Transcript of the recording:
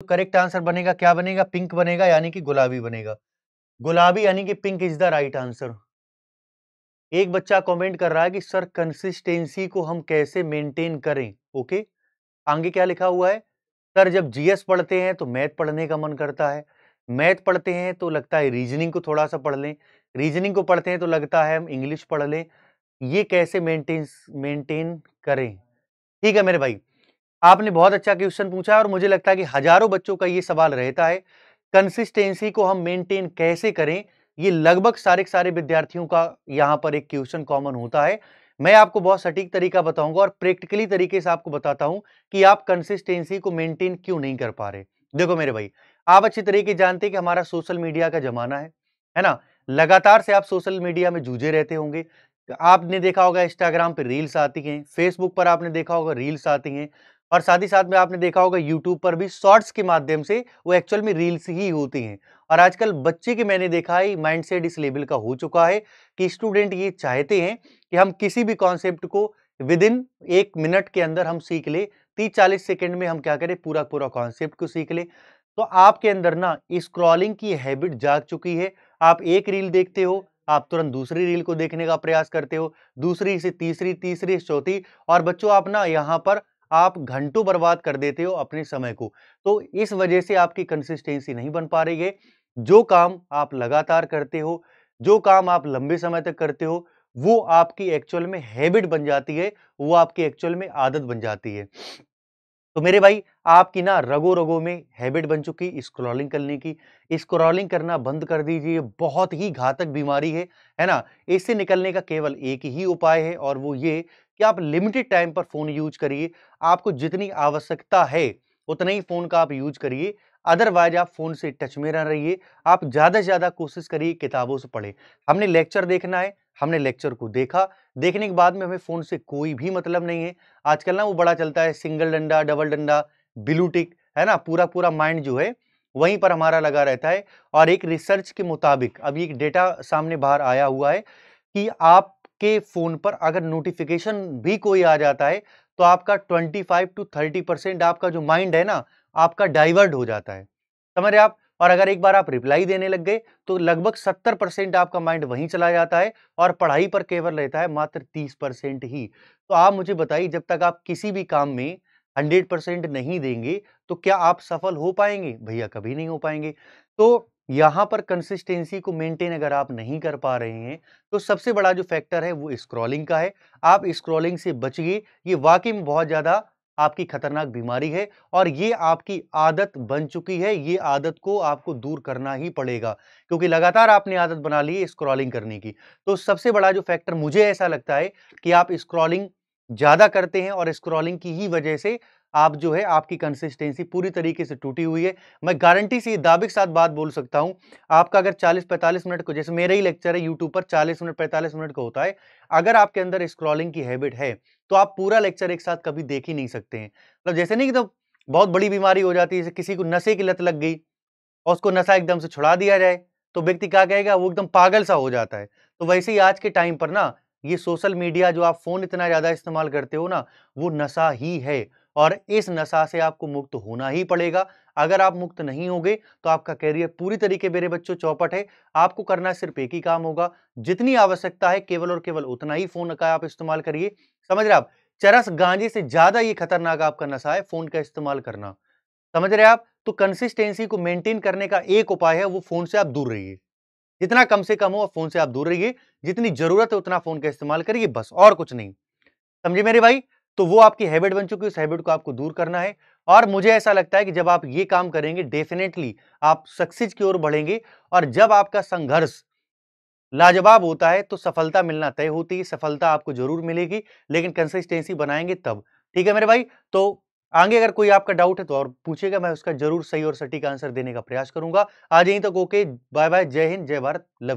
तो correct answer बनेगा, क्या बनेगा? पिंक बनेगा, यानी कि गुलाबी बनेगा। गुलाबी यानी कि pink is the right answer. एक बच्चा कमेंट कर रहा है कि सर कंसिस्टेंसी को हम कैसे मेंटेन करें? ओके, आगे क्या लिखा हुआ है? सर जब जीएस पढ़ते हैं तो मैथ पढ़ने का मन करता है, मैथ पढ़ते हैं तो लगता है रीजनिंग को थोड़ा सा पढ़ लें, रीजनिंग को पढ़ते हैं तो लगता है हम इंग्लिश पढ़ लें। ये कैसे मेंटेन करें? ठीक है मेरे भाई, आपने बहुत अच्छा क्वेश्चन पूछा और मुझे लगता है कि हजारों बच्चों का ये सवाल रहता है, कंसिस्टेंसी को हम मेंटेन कैसे करें? ये लगभग सारे के सारे विद्यार्थियों का यहाँ पर एक क्वेश्चन कॉमन होता है। मैं आपको बहुत सटीक तरीका बताऊंगा और प्रैक्टिकली तरीके से आपको बताता हूं कि आप कंसिस्टेंसी को मेंटेन क्यों नहीं कर पा रहे। देखो मेरे भाई, आप अच्छी तरीके जानते हैं कि हमारा सोशल मीडिया का जमाना है ना? लगातार से आप सोशल मीडिया में जूझे रहते होंगे। आपने देखा होगा इंस्टाग्राम पे रील्स आती हैं, फेसबुक पर आपने देखा होगा रील्स आती हैं और साथ ही साथ में आपने देखा होगा यूट्यूब पर भी शॉर्ट्स के माध्यम से वो एक्चुअल में रील्स ही होती हैं। और आजकल बच्चे के मैंने देखा है माइंडसेट इस लेवल का हो चुका है कि स्टूडेंट ये चाहते हैं कि हम किसी भी कॉन्सेप्ट को विद इन 1 मिनट के अंदर हम सीख ले, 30-40 सेकंड में हम क्या करें पूरा कॉन्सेप्ट को सीख ले। तो आपके अंदर ना स्क्रॉलिंग की हैबिट जाग चुकी है। आप एक रील देखते हो, आप तुरंत दूसरी रील को देखने का प्रयास करते हो, दूसरी से तीसरी, तीसरी से चौथी और बच्चों आप ना यहाँ पर आप घंटों बर्बाद कर देते हो अपने समय को। तो इस वजह से आपकी कंसिस्टेंसी नहीं बन पा रही है। जो काम आप लगातार करते हो, जो काम आप लंबे समय तक करते हो, वो आपकी एक्चुअल में हैबिट बन जाती है, वो आपकी एक्चुअल में आदत बन जाती है। तो मेरे भाई, आपकी ना रगों-रगों में हैबिट बन चुकी स्क्रॉलिंग करने की। स्क्रॉलिंग करना बंद कर दीजिए, बहुत ही घातक बीमारी है ना? इससे निकलने का केवल एक ही उपाय है और वो ये कि आप लिमिटेड टाइम पर फ़ोन यूज़ करिए। आपको जितनी आवश्यकता है, उतना ही फ़ोन का आप यूज़ करिए। अदरवाइज़ आप फ़ोन से टच में ना रहिए। आप ज़्यादा से ज़्यादा कोशिश करिए किताबों से पढ़ें। हमने लेक्चर देखना है, हमने लेक्चर को देखा, देखने के बाद में हमें फ़ोन से कोई भी मतलब नहीं है। आजकल ना वो बड़ा चलता है सिंगल डंडा, डबल डंडा, ब्लू टिक, है ना? पूरा माइंड जो है वहीं पर हमारा लगा रहता है और एक रिसर्च के मुताबिक अभी एक डेटा सामने बाहर आया हुआ है कि आपके फ़ोन पर अगर नोटिफ़िकेशन भी कोई आ जाता है, तो आपका 25 टू 30% आपका जो माइंड है ना, आपका डाइवर्ट हो जाता है। समझ रहे आप? और अगर एक बार आप रिप्लाई देने लग गए, तो लगभग 70% आपका माइंड वहीं चला जाता है और पढ़ाई पर केवल रहता है मात्र 30% ही। तो आप मुझे बताइए जब तक आप किसी भी काम में 100% नहीं देंगे, तो क्या आप सफल हो पाएँगे? भैया कभी नहीं हो पाएँगे। तो यहाँ पर कंसिस्टेंसी को मेंटेन अगर आप नहीं कर पा रहे हैं, तो सबसे बड़ा जो फैक्टर है वो स्क्रॉलिंग का है। आप स्क्रॉलिंग से बचिए, ये वाक़ई में बहुत ज़्यादा आपकी खतरनाक बीमारी है और ये आपकी आदत बन चुकी है, ये आदत को आपको दूर करना ही पड़ेगा, क्योंकि लगातार आपने आदत बना ली है स्क्रॉलिंग करने की। तो सबसे बड़ा जो फैक्टर मुझे ऐसा लगता है कि आप स्क्रॉलिंग ज़्यादा करते हैं और स्क्रॉलिंग की ही वजह से आप जो है आपकी कंसिस्टेंसी पूरी तरीके से टूटी हुई है। मैं गारंटी से दावे के साथ बात बोल सकता हूँ, आपका अगर 40-45 मिनट को जैसे मेरा ही लेक्चर है यूट्यूब पर 40 मिनट 45 मिनट का होता है, अगर आपके अंदर स्क्रॉलिंग की हैबिट है, तो आप पूरा लेक्चर एक साथ कभी देख ही नहीं सकते हैं। मतलब जैसे नहीं कि तो बहुत बड़ी बीमारी हो जाती है, जैसे किसी को नशे की लत लग गई और उसको नशा एकदम से छुड़ा दिया जाए, तो व्यक्ति क्या कहेगा वो एकदम पागल सा हो जाता है। तो वैसे ही आज के टाइम पर ना ये सोशल मीडिया जो आप फ़ोन इतना ज़्यादा इस्तेमाल करते हो ना, वो नशा ही है और इस नशा से आपको मुक्त होना ही पड़ेगा। अगर आप मुक्त नहीं होगे, तो आपका करियर पूरी तरीके मेरे बच्चों चौपट है। आपको करना सिर्फ़ एक ही काम होगा, जितनी आवश्यकता है केवल और केवल उतना ही फ़ोन का आप इस्तेमाल करिए। समझ रहे आप? चरस गांजे से ज़्यादा ये खतरनाक आपका नशा है फ़ोन का इस्तेमाल करना। समझ रहे हैं आप? तो कंसिस्टेंसी को मेंटेन करने का एक उपाय है वो फ़ोन से आप दूर रहिए। जितना कम से कम हो फ़ोन से आप दूर रहिए, जितनी ज़रूरत है उतना फ़ोन का इस्तेमाल करिए बस और कुछ नहीं। समझे मेरे भाई? तो वो आपकी हैबिट बन चुकी है, उस हैबिट को आपको दूर करना है और मुझे ऐसा लगता है कि जब आप ये काम करेंगे डेफ़िनेटली आप सक्सेस की ओर बढ़ेंगे और जब आपका संघर्ष लाजवाब होता है तो सफलता मिलना तय होती है, सफलता आपको ज़रूर मिलेगी, लेकिन कंसिस्टेंसी बनाएँगे तब। ठीक है मेरे भाई? तो आगे अगर कोई आपका डाउट है तो और पूछिएगा, मैं उसका ज़रूर सही और सटीक आंसर देने का प्रयास करूँगा। आज यहीं तक ओके, बाय-बाय, जय हिंद, जय भारत, लव